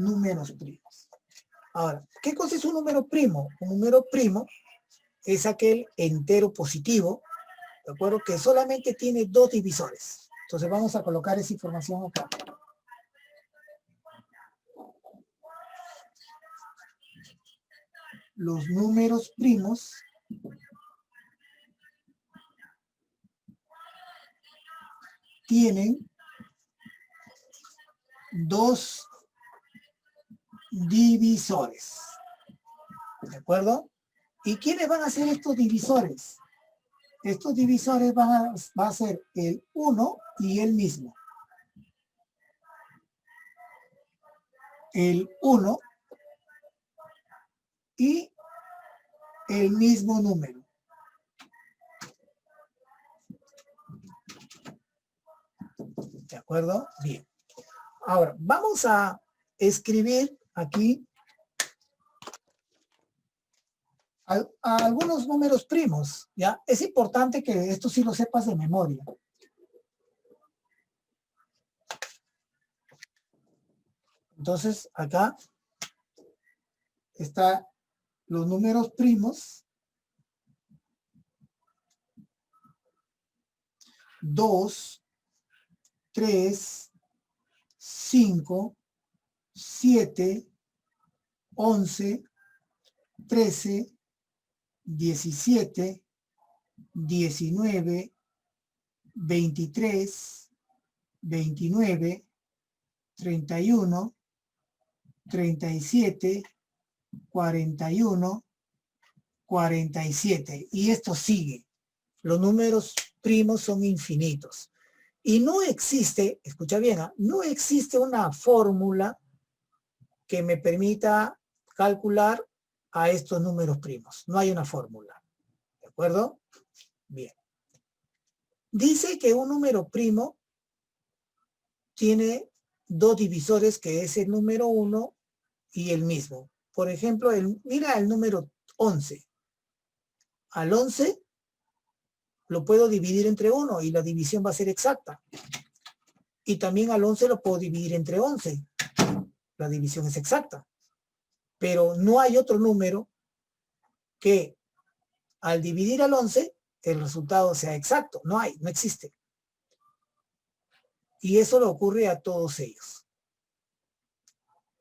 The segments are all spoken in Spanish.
números primos. Ahora, ¿qué cosa es un número primo? Un número primo es aquel entero positivo, ¿de acuerdo? Que solamente tiene dos divisores. Entonces vamos a colocar esa información acá. Los números primos tienen dos divisores. ¿De acuerdo? ¿Y quiénes van a ser estos divisores? Estos divisores va a ser el 1 y el mismo. El 1 y el mismo número. ¿De acuerdo? Bien. Ahora, vamos a escribir aquí a algunos números primos, ¿ya? Es importante que esto sí lo sepas de memoria. Entonces, acá están los números primos. 2, 3, 5, 7, 11, 13, 17, 19, 23, 29, 31, 37, 41, 47. Y esto sigue. Los números primos son infinitos. Y no existe, escucha bien, no existe una fórmula que me permita calcular a estos números primos. No hay una fórmula. ¿De acuerdo? Bien. Dice que un número primo tiene dos divisores, que es el número 1 y el mismo. Por ejemplo, mira el número 11. Al 11 lo puedo dividir entre 1 y la división va a ser exacta. Y también al 11 lo puedo dividir entre 11. La división es exacta. Pero no hay otro número que al dividir al 11 el resultado sea exacto. No hay, no existe. Y eso le ocurre a todos ellos.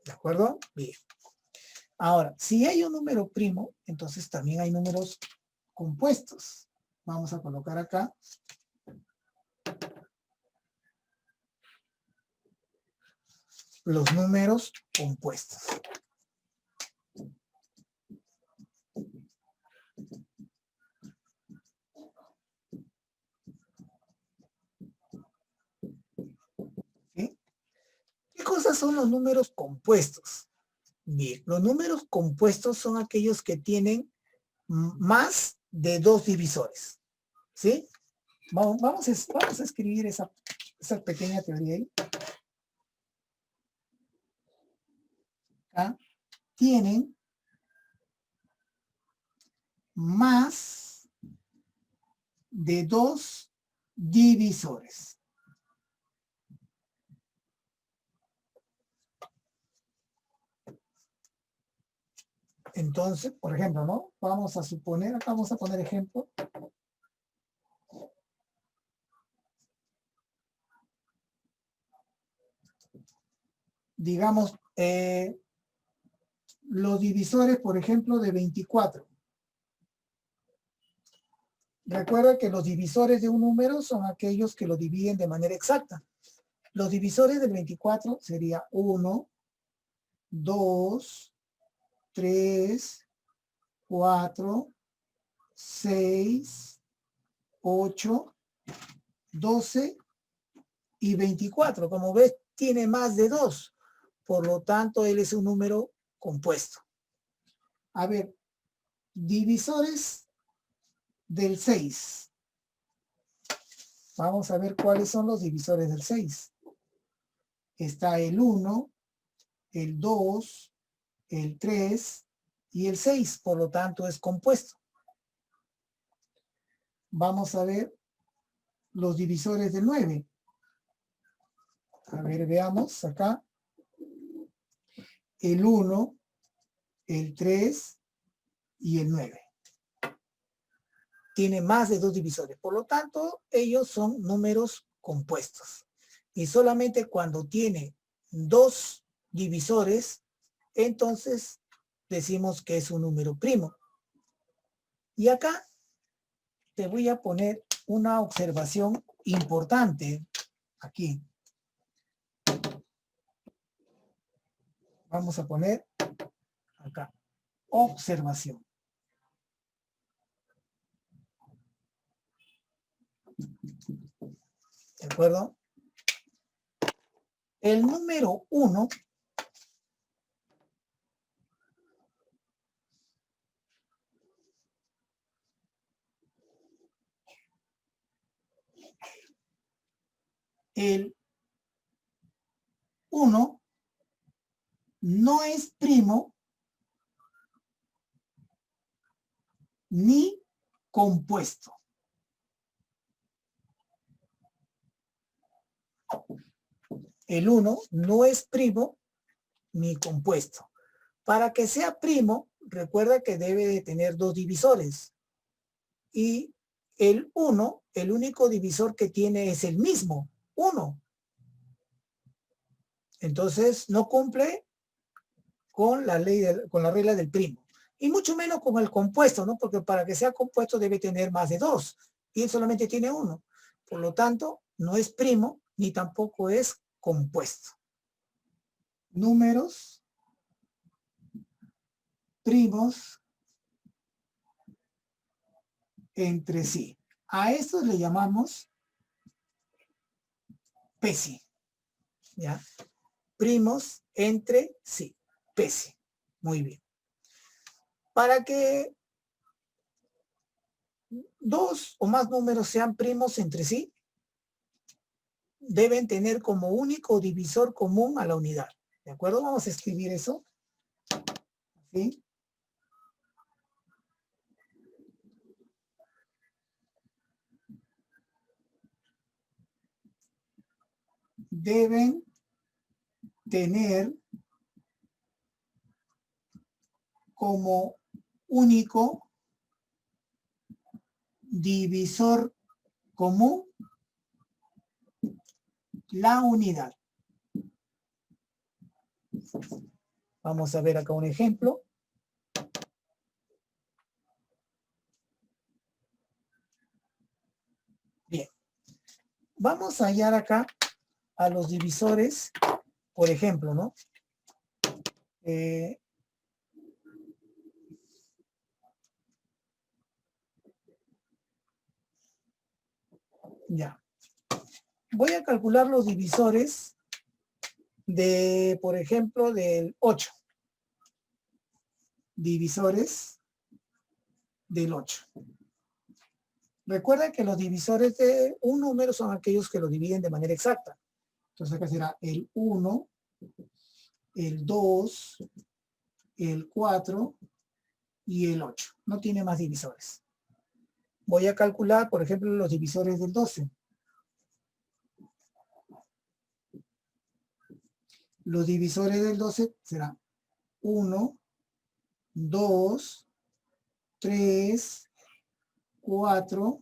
¿De acuerdo? Bien. Ahora, si hay un número primo, entonces también hay números compuestos. Vamos a colocar acá. Los números compuestos. ¿Sí? ¿Qué cosas son los números compuestos? Bien, los números compuestos son aquellos que tienen más de dos divisores. ¿Sí? Vamos a escribir esa pequeña teoría ahí. Acá tienen más de dos divisores. Entonces, por ejemplo, ¿no? Vamos a suponer, acá vamos a poner ejemplo. Digamos, los divisores, por ejemplo, de 24. Recuerda que los divisores de un número son aquellos que lo dividen de manera exacta. Los divisores del 24 sería 1, 2, 3, 4, 6, 8, 12 y 24. Como ves, tiene más de 2. Por lo tanto, él es un número compuesto. A ver, divisores del 6. Vamos a ver cuáles son los divisores del 6. Está el 1, el 2, el 3 y el 6. Por lo tanto, es compuesto. Vamos a ver los divisores del 9. A ver, veamos acá. el 1, el 3 y el 9. Tiene más de 2 divisores. Por lo tanto, ellos son números compuestos. Y solamente cuando tiene 2 divisores, entonces decimos que es un número primo. Y acá te voy a poner una observación importante. Aquí. Vamos a poner acá. Observación. ¿De acuerdo? El número 1 el 1 no es primo ni compuesto. El 1 no es primo ni compuesto. Para que sea primo, recuerda que debe de tener 2 divisores. Y el 1, el único divisor que tiene es el mismo, 1. Entonces no cumple con la ley con la regla del primo. Y mucho menos con el compuesto, ¿no? Porque para que sea compuesto debe tener más de 2. Y él solamente tiene 1. Por lo tanto, no es primo ni tampoco es compuesto. Números primos entre sí. A estos le llamamos PESI. ¿Ya? Primos entre sí. PESI. Muy bien. Para que 2 o más números sean primos entre sí, deben tener como único divisor común a la unidad. ¿De acuerdo? Vamos a escribir eso. ¿Sí? Deben tener como único divisor común la unidad. Vamos a ver acá un ejemplo. Bien. Vamos a hallar acá a los divisores, por ejemplo, ¿no? Ya. Voy a calcular los divisores de, por ejemplo, del 8. Divisores del 8. Recuerda que los divisores de un número son aquellos que lo dividen de manera exacta. Entonces acá será el 1, el 2, el 4 y el 8. No tiene más divisores. Voy a calcular, por ejemplo, los divisores del 12. Los divisores del 12 serán 1, 2, 3, 4,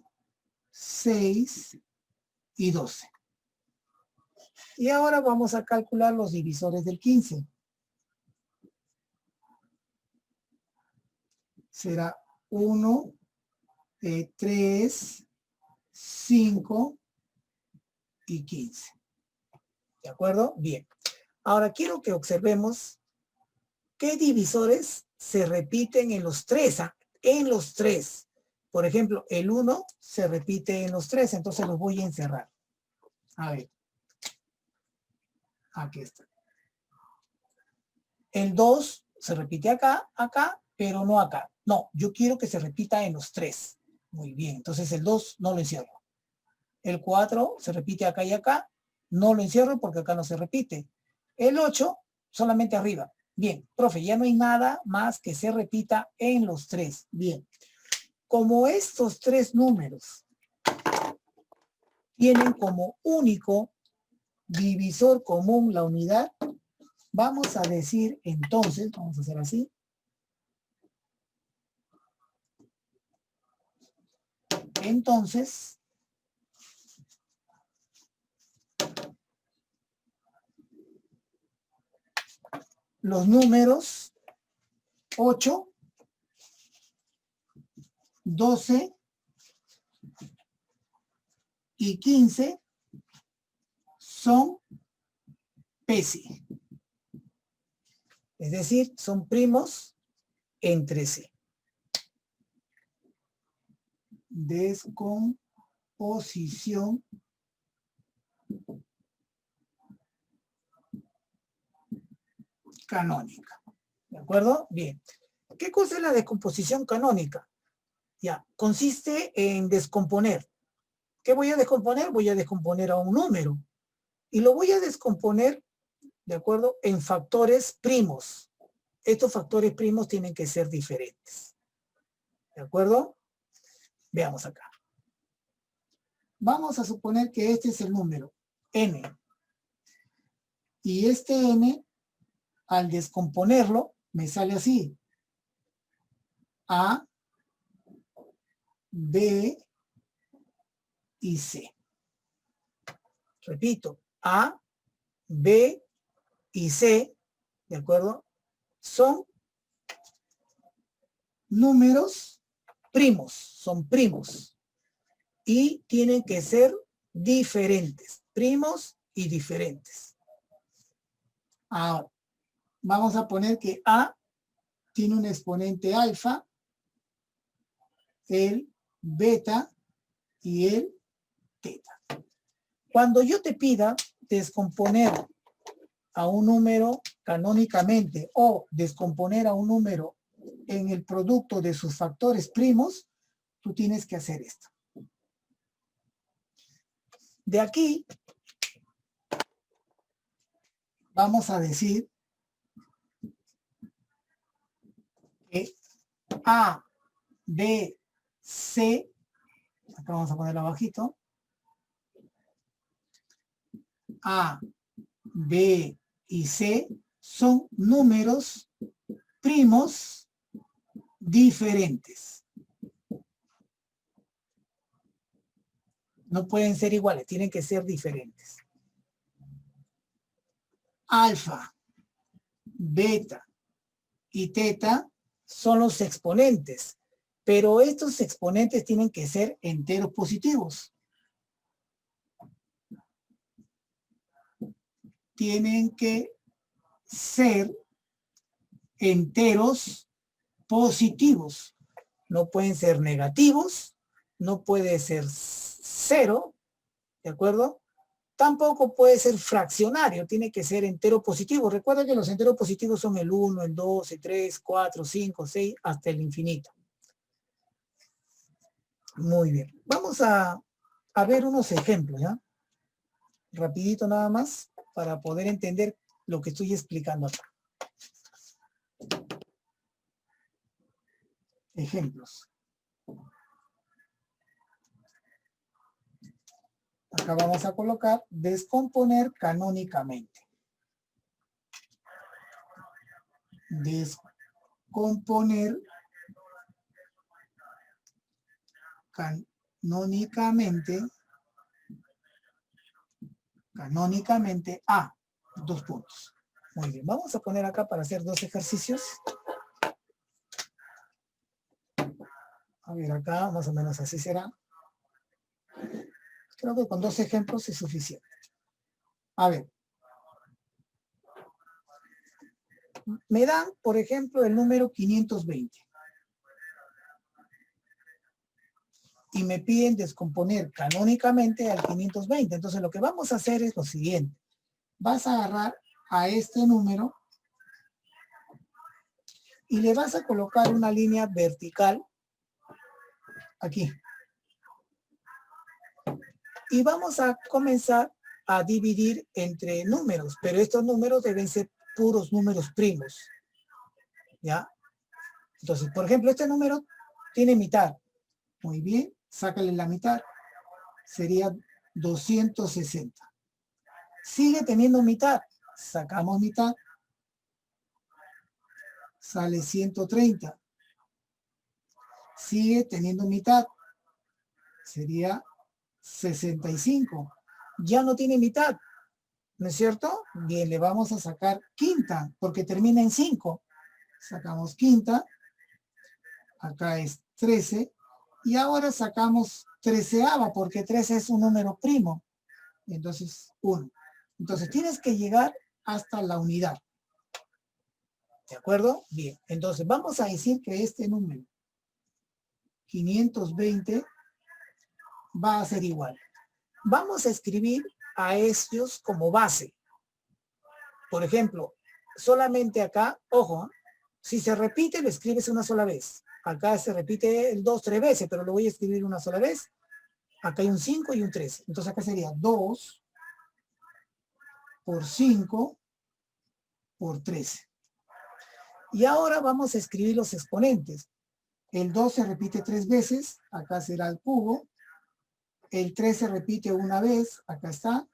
6 y 12. Y ahora vamos a calcular los divisores del 15. Será 1, 3, 5 y 15. ¿De acuerdo? Bien. Ahora quiero que observemos qué divisores se repiten en los 3. En los 3. Por ejemplo, el 1 se repite en los 3, entonces los voy a encerrar. A ver. Aquí está. El 2 se repite acá, acá, pero no acá. No, yo quiero que se repita en los 3. Muy bien, entonces el 2 no lo encierro. El 4 se repite acá y acá. No lo encierro porque acá no se repite. El 8 solamente arriba. Bien, profe, ya no hay nada más que se repita en los 3. Bien. Como estos 3 números tienen como único divisor común la unidad, Vamos a decir entonces, vamos a hacer así. Entonces, los números 8, 12 y 15 son PC. Es decir, son primos entre sí. Descomposición canónica. ¿De acuerdo? Bien. ¿Qué cosa es la descomposición canónica? Ya, consiste en descomponer. ¿Qué voy a descomponer? Voy a descomponer a un número. Y lo voy a descomponer, ¿de acuerdo?, en factores primos. Estos factores primos tienen que ser diferentes. ¿De acuerdo? Veamos acá. Vamos a suponer que este es el número n. Y este n, al descomponerlo, me sale así. A, B y C. Repito, A, B y C, ¿de acuerdo?, son números primos, son primos. Y tienen que ser diferentes, primos y diferentes. Ahora, vamos a poner que A tiene un exponente alfa, el beta y el teta. Cuando yo te pida descomponer a un número canónicamente o descomponer a un número en el producto de sus factores primos, tú tienes que hacer esto. De aquí vamos a decir que A, B, C, acá vamos a ponerlo abajito, A, B y C son números primos diferentes. No pueden ser iguales, tienen que ser diferentes. Alfa, beta y teta son los exponentes, pero estos exponentes tienen que ser enteros positivos. Tienen que ser enteros positivos. No pueden ser negativos, no puede ser cero, ¿de acuerdo? Tampoco puede ser fraccionario, tiene que ser entero positivo. Recuerda que los enteros positivos son el 1, el 2, el 3, 4, 5, 6, hasta el infinito. Muy bien. Vamos a ver unos ejemplos, ¿ya? Rapidito nada más, para poder entender lo que estoy explicando acá. Ejemplos. Acá vamos a colocar descomponer canónicamente. Descomponer canónicamente a 2 puntos. Muy bien, vamos a poner acá para hacer 2 ejercicios. A ver, acá más o menos así será. Creo que con 2 ejemplos es suficiente. A ver. Me dan, por ejemplo, el número 520. Y me piden descomponer canónicamente al 520. Entonces lo que vamos a hacer es lo siguiente. Vas a agarrar a este número y le vas a colocar una línea vertical aquí. Y vamos a comenzar a dividir entre números, pero estos números deben ser puros números primos. ¿Ya? Entonces, por ejemplo, este número tiene mitad. Muy bien, sácale la mitad. Sería 260. Sigue teniendo mitad. Sacamos mitad. sale 130. Sigue teniendo mitad, sería 65. Ya no tiene mitad, ¿no es cierto? Bien, le vamos a sacar quinta, porque termina en 5. Sacamos quinta, acá es 13, y ahora sacamos treceava, porque 13 es un número primo, entonces 1. Entonces tienes que llegar hasta la unidad. ¿De acuerdo? Bien, entonces vamos a decir que este número 520 va a ser igual. Vamos a escribir a estos como base. Por ejemplo, solamente acá, ojo, si se repite lo escribes una sola vez. Acá se repite el 2 3 veces, pero lo voy a escribir una sola vez. Acá hay un 5 y un 13. Entonces acá sería 2 por 5 por 13. Y ahora vamos a escribir los exponentes. El 2 se repite 3 veces, acá será el cubo. El 3 se repite una vez, acá está.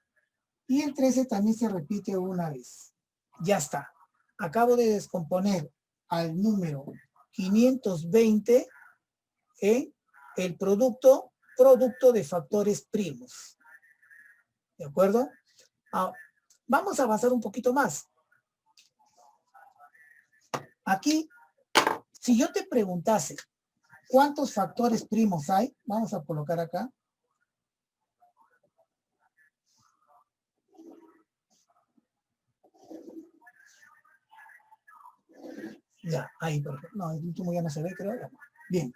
Y el 13 también se repite una vez. Ya está. Acabo de descomponer al número 520 en el producto de factores primos. ¿De acuerdo? Ahora, vamos a avanzar un poquito más. Aquí, si yo te preguntase cuántos factores primos hay, vamos a colocar acá. Ya, ahí, por ejemplo. No, el último ya no se ve, creo. Ya. Bien.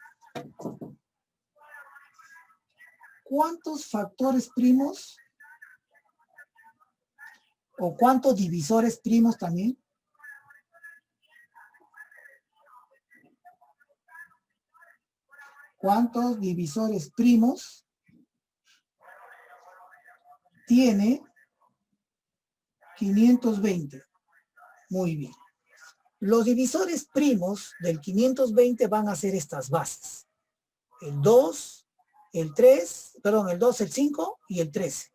¿Cuántos factores primos o cuántos divisores primos también? ¿Cuántos divisores primos tiene 520? Muy bien. Los divisores primos del 520 van a ser estas bases. El 2, el 3, perdón, el 2, el 5 y el 13.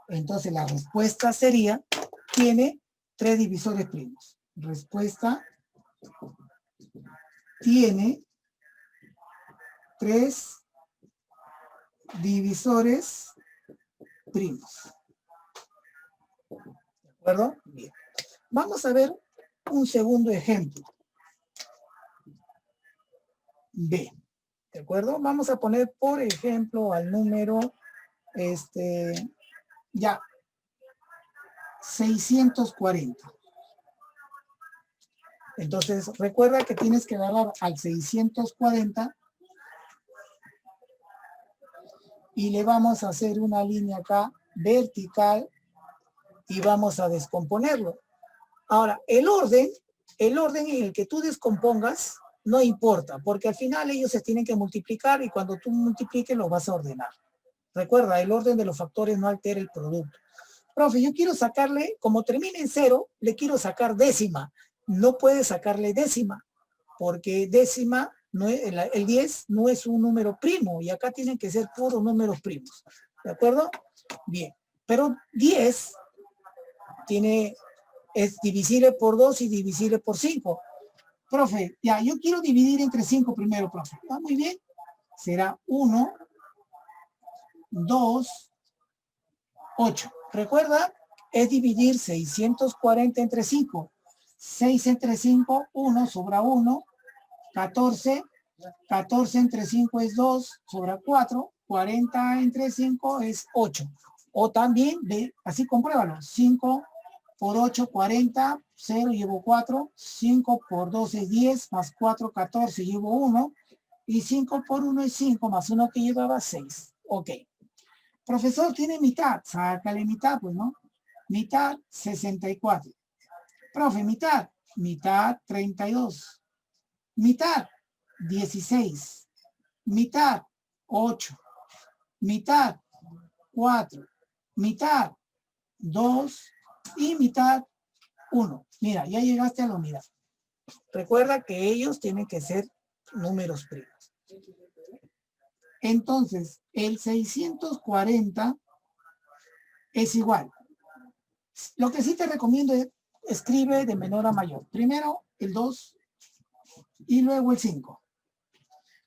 Entonces la respuesta sería, tiene 3 divisores primos. Respuesta, tiene 3 divisores primos. ¿De acuerdo? Bien. Vamos a ver un segundo ejemplo. B. ¿De acuerdo? Vamos a poner, por ejemplo, al número, ya, 640. Entonces, recuerda que tienes que agarrar al 640 y le vamos a hacer una línea acá vertical y vamos a descomponerlo. Ahora, el orden en el que tú descompongas no importa, porque al final ellos se tienen que multiplicar y cuando tú multipliques lo vas a ordenar. Recuerda, el orden de los factores no altera el producto. Profe, yo quiero sacarle, como termina en 0, le quiero sacar décima. No puedes sacarle décima, porque décima, no es, el 10 no es un número primo, y acá tienen que ser puros números primos. ¿De acuerdo? Bien. Pero 10 es divisible por 2 y divisible por 5. Profe, ya, yo quiero dividir entre 5 primero, profe. Ah, muy bien. Será 1, 2, 8. Recuerda, es dividir 640 entre 5. 6 entre 5, 1, sobra 1. 14. 14 entre 5 es 2, sobra 4. 40 entre 5 es 8. O también, ve, así compruébalo. 5 por 8, 40. 0, llevo 4. 5 por 2 es 10, más 4, 14, llevo 1. Y 5 por 1 es 5, más 1 que llevaba 6. Ok. Profesor, tiene mitad. Sácale mitad, pues, ¿no? Mitad, 64. Profe, mitad. Mitad, 32. Mitad, 16. Mitad, 8. Mitad, 4. Mitad, 2. Y mitad, 1. Mira, ya llegaste a la unidad. Recuerda que ellos tienen que ser números primos. Entonces, el 640 es igual. Lo que sí te recomiendo es escribe de menor a mayor. Primero, el 2 y luego el 5.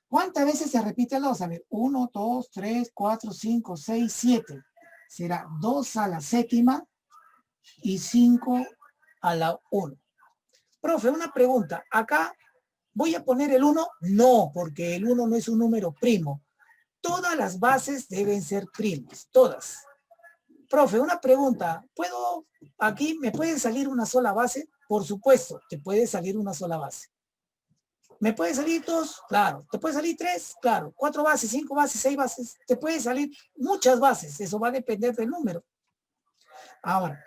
¿Cuántas veces se repite el 2? A ver, 1, 2, 3, 4, 5, 6, 7. Será 2 a la séptima y 5 a la 1. Profe, una pregunta. ¿Acá voy a poner el 1? No, porque el 1 no es un número primo. Todas las bases deben ser primos, todas. Profe, una pregunta. Aquí me puede salir una sola base? Por supuesto, te puede salir una sola base. ¿Me puede salir 2? Claro. ¿Te puede salir 3? Claro. 4 bases, 5 bases, 6 bases. Te puede salir muchas bases. Eso va a depender del número. Ahora,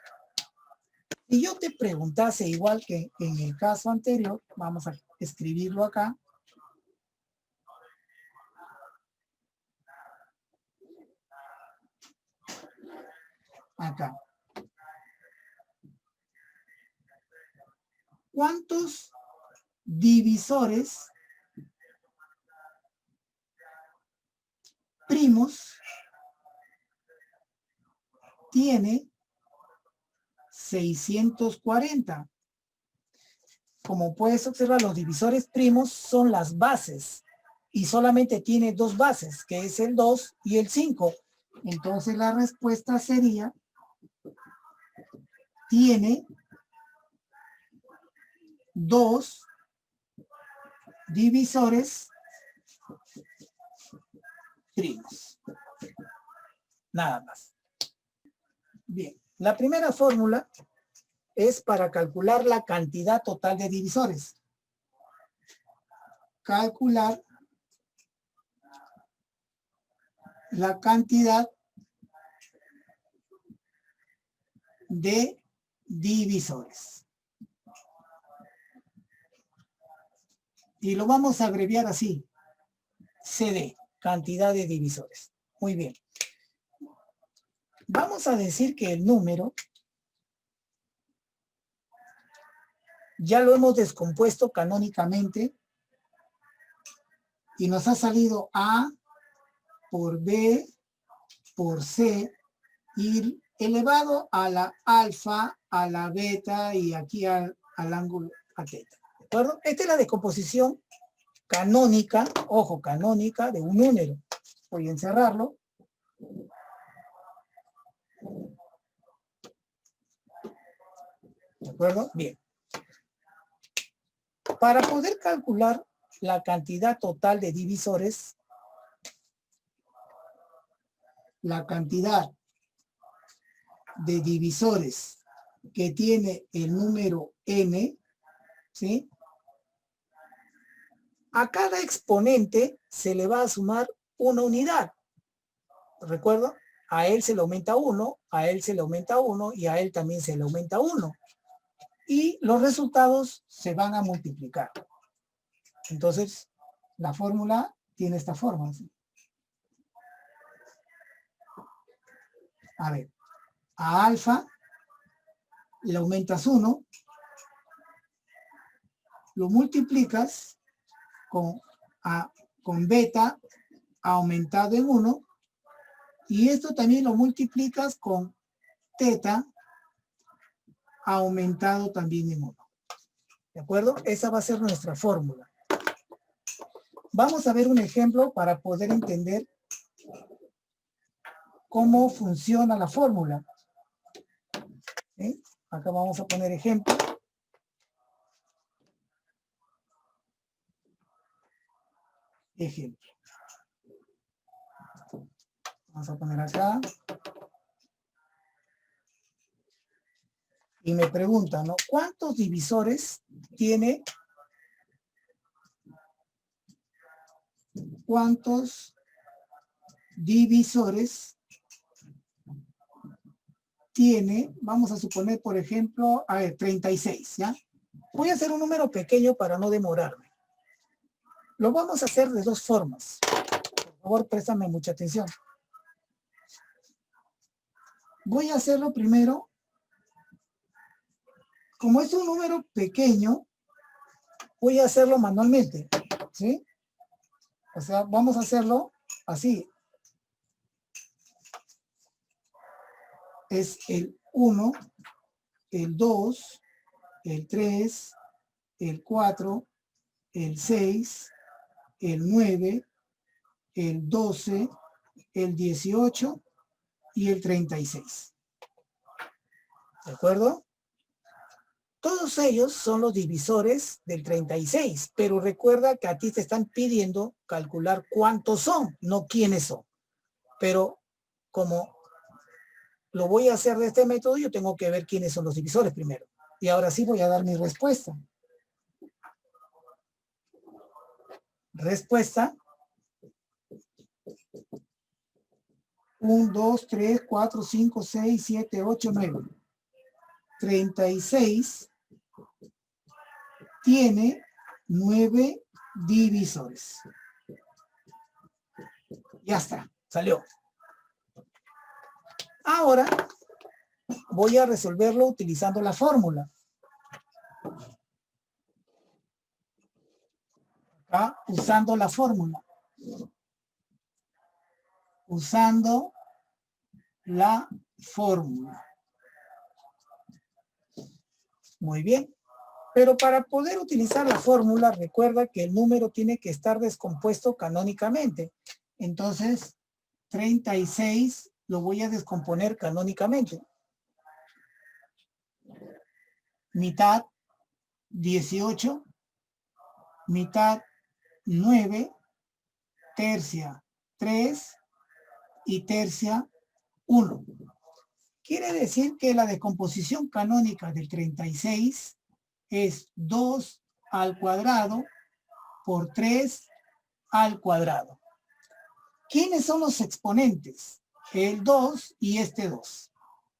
si yo te preguntase igual que en el caso anterior, vamos a escribirlo acá. Acá. ¿Cuántos divisores primos tiene 640? Como puedes observar, los divisores primos son las bases y solamente tiene dos bases, que es el 2 y el 5. Entonces la respuesta sería, tiene 2 divisores primos. Nada más. Bien, la primera fórmula es para calcular la cantidad total de divisores. Calcular la cantidad de divisores. Y lo vamos a abreviar así. CD, cantidad de divisores. Muy bien. Vamos a decir que el número ya lo hemos descompuesto canónicamente y nos ha salido A por B por C y elevado a la alfa, a la beta y aquí al ángulo a teta. ¿De acuerdo? Esta es la descomposición canónica, ojo, canónica de un número. Voy a encerrarlo. ¿De acuerdo? Bien. Para poder calcular la cantidad total de divisores, la cantidad de divisores que tiene el número n, ¿sí? A cada exponente se le va a sumar una unidad. ¿Recuerdo? A él se le aumenta 1, a él se le aumenta 1 y a él también se le aumenta 1. Y los resultados se van a multiplicar. Entonces, la fórmula tiene esta forma. ¿Sí? A ver, a alfa le aumentas 1, lo multiplicas con beta aumentado en 1, y esto también lo multiplicas con teta aumentado también en 1. ¿De acuerdo? Esa va a ser nuestra fórmula. Vamos a ver un ejemplo para poder entender cómo funciona la fórmula. ¿Sí? Acá vamos a poner ejemplo. Ejemplo. Vamos a poner acá. Y me preguntan, ¿no? ¿Cuántos divisores tiene? ¿Cuántos divisores tiene? Vamos a suponer, por ejemplo, a ver, 36, ¿ya? Voy a hacer un número pequeño para no demorarme. Lo vamos a hacer de dos formas. Por favor, préstame mucha atención. Voy a hacerlo primero. Como es un número pequeño, voy a hacerlo manualmente, ¿sí? O sea, vamos a hacerlo así. Es el 1, el 2, el 3, el 4, el 6, el 9, el 12, el 18 y el 36. ¿De acuerdo? Todos ellos son los divisores del 36, pero recuerda que a ti te están pidiendo calcular cuántos son, no quiénes son. Pero como lo voy a hacer de este método, yo tengo que ver quiénes son los divisores primero. Y ahora sí voy a dar mi respuesta. Respuesta. 1, 2, 3, 4, 5, 6, 7, 8, 9. 36 tiene 9 divisores. Ya está, salió. Ahora voy a resolverlo utilizando la fórmula. Acá, usando la fórmula. Usando la fórmula. Muy bien. Pero para poder utilizar la fórmula, recuerda que el número tiene que estar descompuesto canónicamente. Entonces, 36 lo voy a descomponer canónicamente. Mitad 18, mitad 9, tercia 3 y tercia 1. Quiere decir que la descomposición canónica del 36 es 2 al cuadrado por 3 al cuadrado. ¿Quiénes son los exponentes? El 2 y este 2.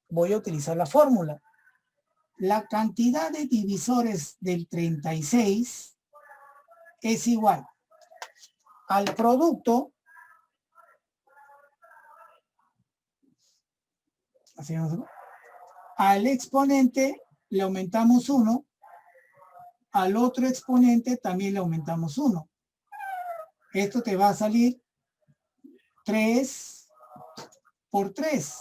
Voy a utilizar la fórmula. La cantidad de divisores del 36 es igual al producto, al exponente le aumentamos 1, al otro exponente también le aumentamos 1. Esto te va a salir 3 por 3.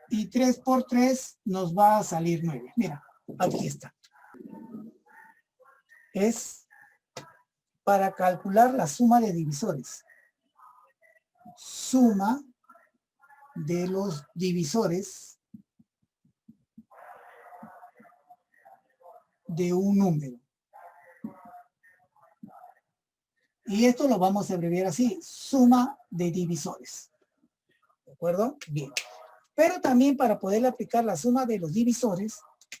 Y 3 por 3 nos va a salir 9. Mira, aquí está. Es para calcular la suma de divisores. Suma de los divisores de un número. Y esto lo vamos a abreviar así, suma de divisores. ¿De acuerdo? Bien. Pero también para poder aplicar la suma de los divisores,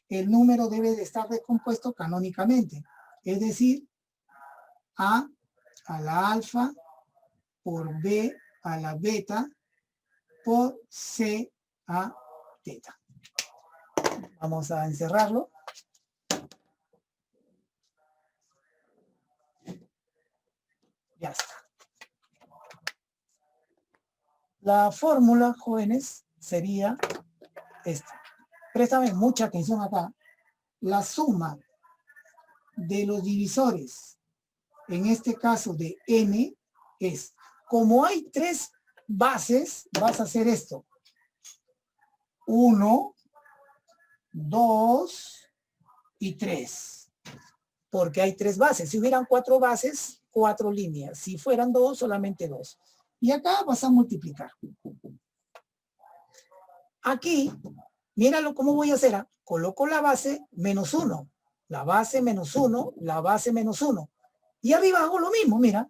el número debe de estar descompuesto canónicamente. Es decir, A a la alfa por B a la beta por C a teta. Vamos a encerrarlo. Ya está. La fórmula, jóvenes, sería esta. Préstame mucha atención acá. La suma de los divisores, en este caso de n, es, como hay 3 bases, vas a hacer esto. 1, 2 y 3. Porque hay 3 bases. Si hubieran 4 bases, 4 líneas. Si fueran 2, solamente 2. Y acá vas a multiplicar. Aquí, míralo cómo voy a hacer. ¿Ah? Coloco la base menos 1. La base menos 1, la base menos 1. Y arriba hago lo mismo, mira.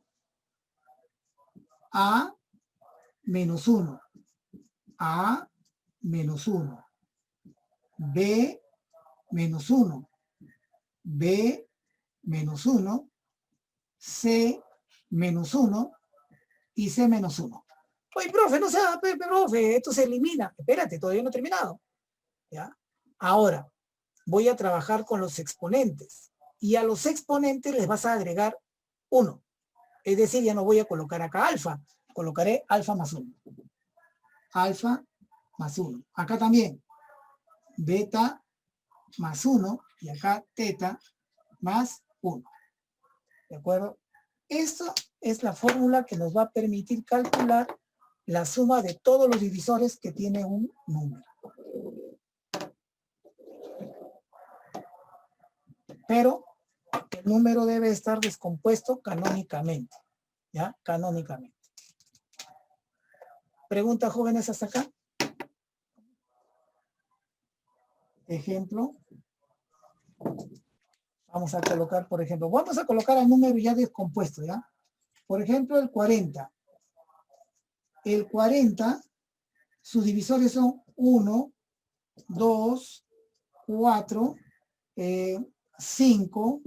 A menos 1. A menos 1. B menos 1. B menos 1. C menos 1. Y C menos 1. Oye, profe, no sea, profe, esto se elimina. Espérate, todavía no he terminado. ¿Ya? Ahora, voy a trabajar con los exponentes. Y a los exponentes les vas a agregar 1. Es decir, ya no voy a colocar acá alfa. Colocaré alfa más 1. Alfa más 1. Acá también. Beta más 1. Y acá teta más 1. ¿De acuerdo? Esta es la fórmula que nos va a permitir calcular la suma de todos los divisores que tiene un número. Pero El número debe estar descompuesto canónicamente. ¿Ya? Canónicamente. ¿Pregunta, jóvenes, hasta acá? Ejemplo. Vamos a colocar, por ejemplo, vamos a colocar el número ya descompuesto, ¿ya? Por ejemplo, el 40. El 40, sus divisores son 1, 2, 4, 5,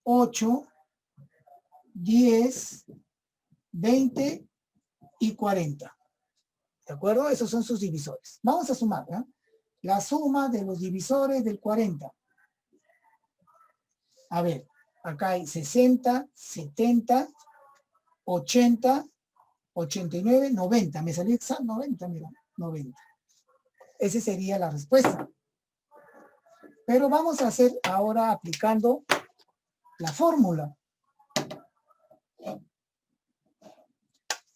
8, 10, 20 y 40. ¿De acuerdo? Esos son sus divisores. Vamos a sumar, ¿ya? La suma de los divisores del 40. A ver, acá hay 60, 70, 80, 89, 90. Me salió exacto 90, mira, 90. Esa sería la respuesta. Pero vamos a hacer ahora aplicando la fórmula.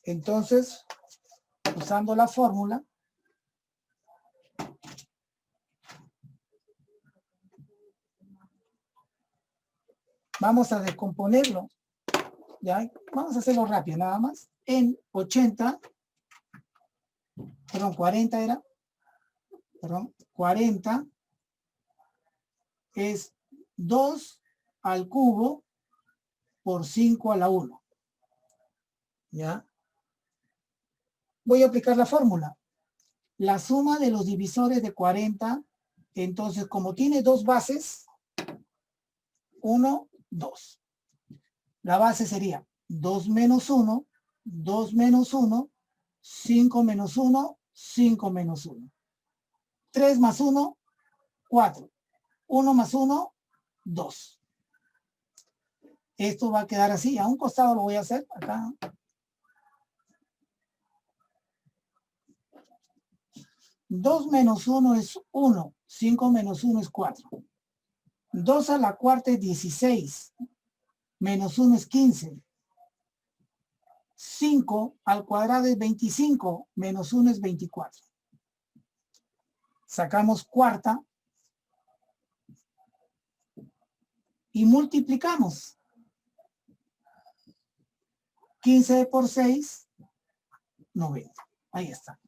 Entonces, usando la fórmula, vamos a descomponerlo. ¿Ya? Vamos a hacerlo rápido, nada más. En 80, perdón, 40 era, perdón, 40 es 2 al cubo por 5 a la 1. ¿Ya? Voy a aplicar la fórmula. La suma de los divisores de 40, entonces como tiene dos bases, 1, 2. La base sería 2 menos 1, 2 menos 1, 5 menos 1, 5 menos 1. 3 más 1, 4. 1 más 1, 2. Esto va a quedar así. A un costado lo voy a hacer acá. Dos menos 1 es 1. 5 menos 1 es 4. 2 a la cuarta es 16. Menos 1 es 15. 5 al cuadrado es 25. Menos 1 es 24. Sacamos cuarta. Y multiplicamos. 15 por 6, 90. Ahí está.